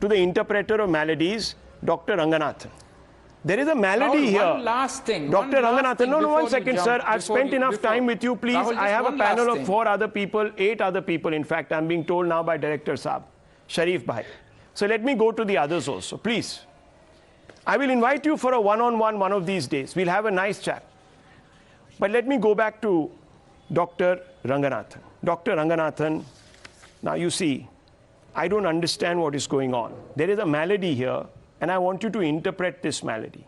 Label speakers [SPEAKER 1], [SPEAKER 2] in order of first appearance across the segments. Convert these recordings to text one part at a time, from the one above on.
[SPEAKER 1] to the interpreter of maladies, Dr. Ranganathan. There is a malady here.
[SPEAKER 2] One last thing.
[SPEAKER 1] Dr. Ranganathan, no, 1 second, sir. I've spent enough time with you. Please,
[SPEAKER 2] Rahul,
[SPEAKER 1] I have a panel of 4 other people, 8 other people. In fact, I'm being told now by Director Saab, Sharif Bhai. So let me go to the others also, please. I will invite you for a one-on-one one of these days. We'll have a nice chat. But let me go back to Dr. Ranganathan. Dr. Ranganathan, now you see, I don't understand what is going on. There is a malady here, and I want you to interpret this malady.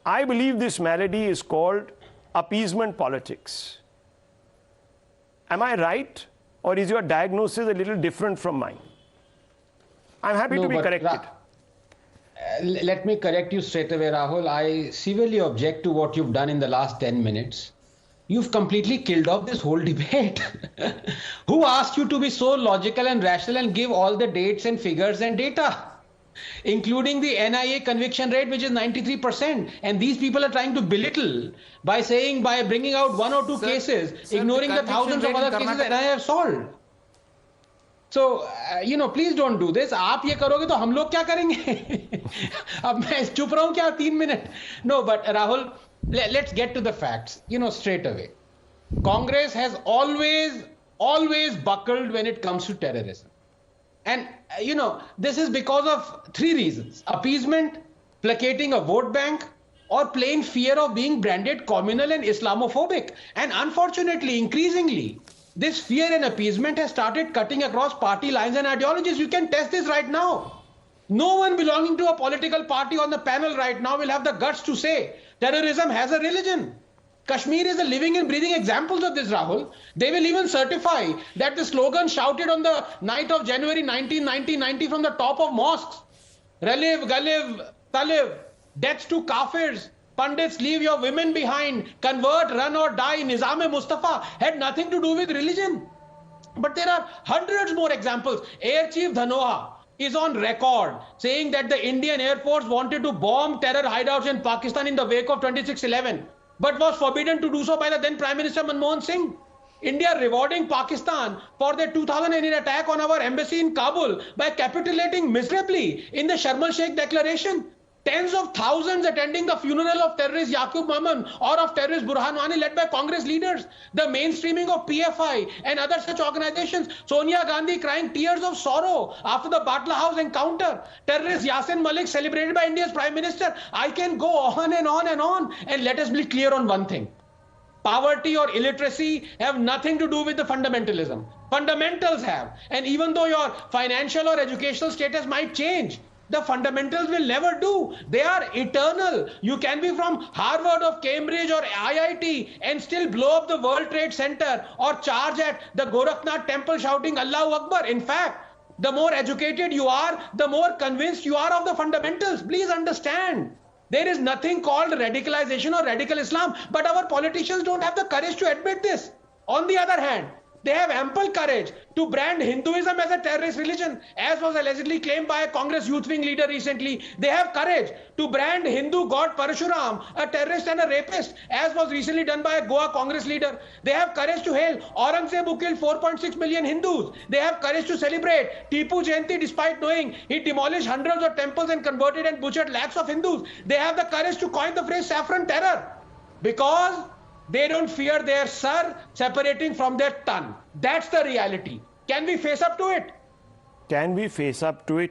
[SPEAKER 1] I believe this malady is called appeasement politics. Am I right? Or is your diagnosis a little different from mine? I'm happy to be corrected.
[SPEAKER 3] Let me correct you straight away, Rahul. I severely object to what you've done in the last 10 minutes. You've completely killed off this whole debate. Who asked you to be so logical and rational and give all the dates and figures and data, including the NIA conviction rate, which is 93%. And these people are trying to belittle by saying, by bringing out 1 or 2 cases, ignoring the thousands of other cases that NIA have solved. So, please don't do this. आप ये करोगे तो हम लोग क्या करेंगे? अब मैं चुप रहूं क्या 3 minutes? No, but Rahul, let's get to the facts, straight away. Congress has always buckled when it comes to terrorism. And, this is because of 3 reasons. Appeasement, placating a vote bank, or plain fear of being branded communal and Islamophobic. And unfortunately, increasingly, this fear and appeasement has started cutting across party lines and ideologies. You can test this right now. No one belonging to a political party on the panel right now will have the guts to say terrorism has a religion. Kashmir is a living and breathing example of this, Rahul. They will even certify that the slogan shouted on the night of January 1990 from the top of mosques, Raliv, Galiv, Taliv, deaths to Kafirs, Pandits, leave your women behind, convert, run or die, Nizam-e-Mustafa, had nothing to do with religion. But there are hundreds more examples. Air Chief Dhanoa is on record saying that the Indian Air Force wanted to bomb terror hideouts in Pakistan in the wake of 26/11, but was forbidden to do so by the then Prime Minister Manmohan Singh. India rewarding Pakistan for their 2008 attack on our embassy in Kabul by capitulating miserably in the Sharm el-Sheikh Declaration. Tens of thousands attending the funeral of terrorist Yaqub Maman or of terrorist Burhan Wani led by Congress leaders. The mainstreaming of PFI and other such organizations. Sonia Gandhi crying tears of sorrow after the Batla House encounter. Terrorist Yasin Malik celebrated by India's Prime Minister. I can go on and on and on. And let us be clear on one thing. Poverty or illiteracy have nothing to do with the fundamentalism. Fundamentals have. And even though your financial or educational status might change, the fundamentals will never do. They are eternal. You can be from Harvard or Cambridge or IIT and still blow up the World Trade Center or charge at the Gorakhnath temple shouting Allahu Akbar. In fact, the more educated you are, the more convinced you are of the fundamentals. Please understand. There is nothing called radicalization or radical Islam, but our politicians don't have the courage to admit this. On the other hand, they have ample courage to brand Hinduism as a terrorist religion, as was allegedly claimed by a Congress youth wing leader recently. They have courage to brand Hindu god Parashuram a terrorist and a rapist, as was recently done by a Goa Congress leader. They have courage to hail Aurangzeb who killed 4.6 million Hindus. They have courage to celebrate Tipu Jayanti despite knowing he demolished hundreds of temples and converted and butchered lakhs of Hindus. They have the courage to coin the phrase saffron terror because they don't fear their sar separating from their ton. That's the reality. Can we face up to it?
[SPEAKER 1] Can we face up to it?